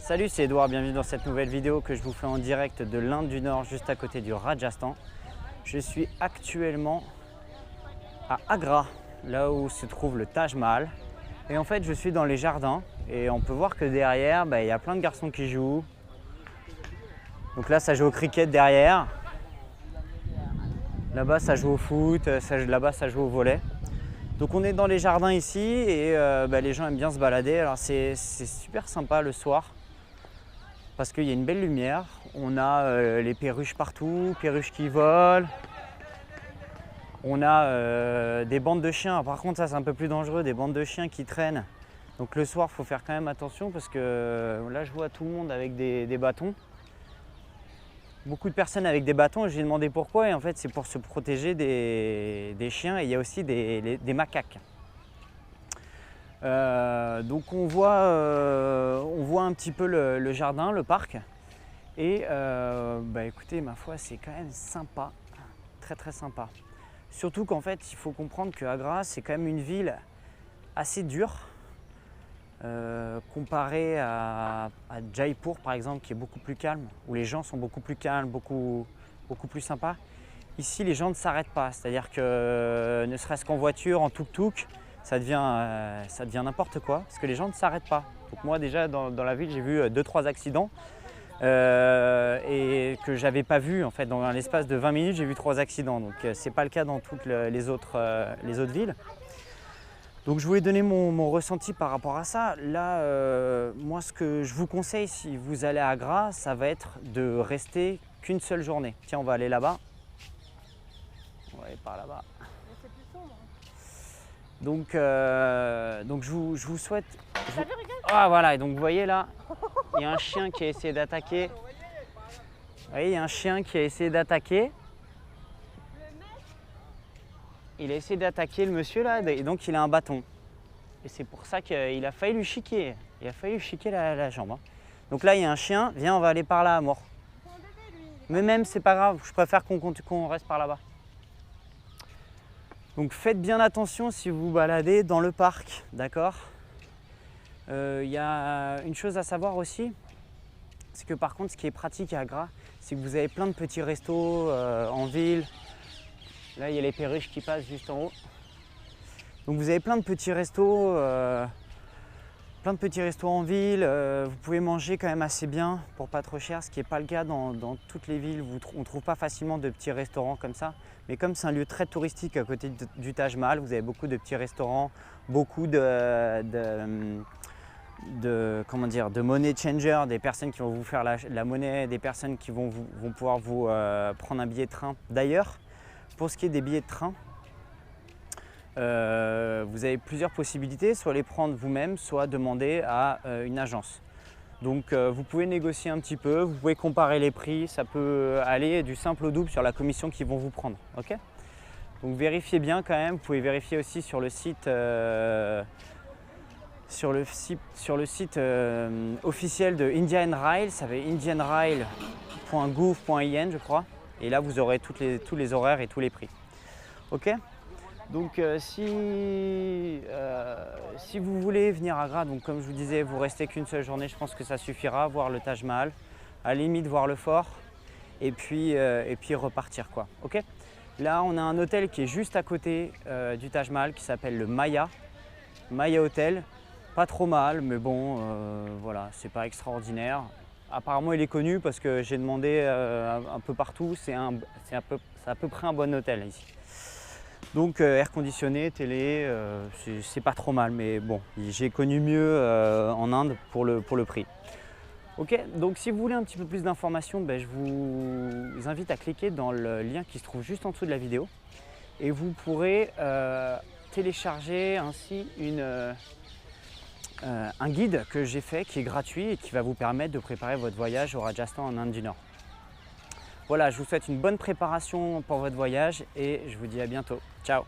Salut, c'est Edouard, bienvenue dans cette nouvelle vidéo que je vous fais en direct de l'Inde du Nord, juste à côté du Rajasthan. Je suis actuellement à Agra, là où se trouve le Taj Mahal. Et en fait, je suis dans les jardins et on peut voir que derrière, il y a plein de garçons qui jouent. Donc là, ça joue au cricket derrière. Là-bas, ça joue au foot, là-bas, ça joue au volley. Donc on est dans les jardins ici et les gens aiment bien se balader. Alors c'est super sympa le soir parce qu'il y a une belle lumière. On a les perruches partout, perruches qui volent. On a des bandes de chiens. Par contre, ça c'est un peu plus dangereux, des bandes de chiens qui traînent. Donc le soir, il faut faire quand même attention parce que là, je vois tout le monde avec des bâtons. Beaucoup de personnes avec des bâtons, j'ai demandé pourquoi et en fait c'est pour se protéger des chiens et il y a aussi des macaques. Donc on voit un petit peu le jardin, le parc et écoutez, ma foi, c'est quand même sympa, très très sympa. Surtout qu'en fait il faut comprendre que Agra c'est quand même une ville assez dure. Comparé à Jaipur par exemple, qui est beaucoup plus calme, où les gens sont beaucoup plus calmes, beaucoup plus sympas. Ici, les gens ne s'arrêtent pas, c'est-à-dire que ne serait-ce qu'en voiture, en tuk-tuk, ça devient n'importe quoi, parce que les gens ne s'arrêtent pas. Donc moi déjà dans la ville, j'ai vu 2-3 accidents et que j'avais pas vu en fait. Dans l'espace de 20 minutes, j'ai vu 3 accidents, donc c'est pas le cas dans toutes les autres villes. Donc je voulais donner mon ressenti par rapport à ça. Là, moi ce que je vous conseille si vous allez à Agra, ça va être de rester qu'une seule journée. Tiens, on va aller là-bas. On va aller par là-bas. C'est plus sombre. Donc je vous souhaite... Ah voilà, et donc vous voyez là, il y a un chien qui a essayé d'attaquer. Vous voyez, il y a un chien qui a essayé d'attaquer. Il a essayé d'attaquer le monsieur là, et donc il a un bâton. Et c'est pour ça qu'il a failli lui chiquer. Il a failli lui chiquer la jambe. Hein. Donc là, il y a un chien. Viens, on va aller par là à mort. Mais même, c'est pas grave. Je préfère qu'on reste par là-bas. Donc faites bien attention si vous vous baladez dans le parc, d'accord ? Y a une chose à savoir aussi, c'est que par contre, ce qui est pratique à Agra, c'est que vous avez plein de petits restos en ville. Là, il y a les perruches qui passent juste en haut. Donc vous avez plein de petits restos en ville. Vous pouvez manger quand même assez bien pour pas trop cher, ce qui n'est pas le cas dans toutes les villes. On ne trouve pas facilement de petits restaurants comme ça. Mais comme c'est un lieu très touristique à côté du Taj Mahal, vous avez beaucoup de petits restaurants, beaucoup de money changer, des personnes qui vont vous faire la monnaie, des personnes qui vont pouvoir vous prendre un billet de train. D'ailleurs, pour ce qui est des billets de train, vous avez plusieurs possibilités, soit les prendre vous-même, soit demander à une agence. Donc vous pouvez négocier un petit peu, vous pouvez comparer les prix, ça peut aller du simple au double sur la commission qu'ils vont vous prendre. Okay, donc vérifiez bien quand même, vous pouvez vérifier aussi sur le site, officiel de Indian Rail, ça va être indianrail.gouv.in je crois. Et là, vous aurez tous les horaires et tous les prix. Ok ? Donc, si vous voulez venir à Agra, donc comme je vous disais, vous restez qu'une seule journée, je pense que ça suffira. Voir le Taj Mahal, à la limite voir le fort, et puis repartir quoi. Ok ? Là, on a un hôtel qui est juste à côté du Taj Mahal qui s'appelle le Maya Hotel. Pas trop mal, mais bon, voilà, c'est pas extraordinaire. Apparemment, il est connu parce que j'ai demandé un peu partout. C'est à peu près un bon hôtel ici. Donc, air conditionné, télé, c'est pas trop mal. Mais bon, j'ai connu mieux en Inde pour le prix. Ok, donc si vous voulez un petit peu plus d'informations, je vous invite à cliquer dans le lien qui se trouve juste en dessous de la vidéo. Et vous pourrez télécharger ainsi un guide que j'ai fait qui est gratuit et qui va vous permettre de préparer votre voyage au Rajasthan en Inde du Nord. Voilà, je vous souhaite une bonne préparation pour votre voyage et je vous dis à bientôt. Ciao!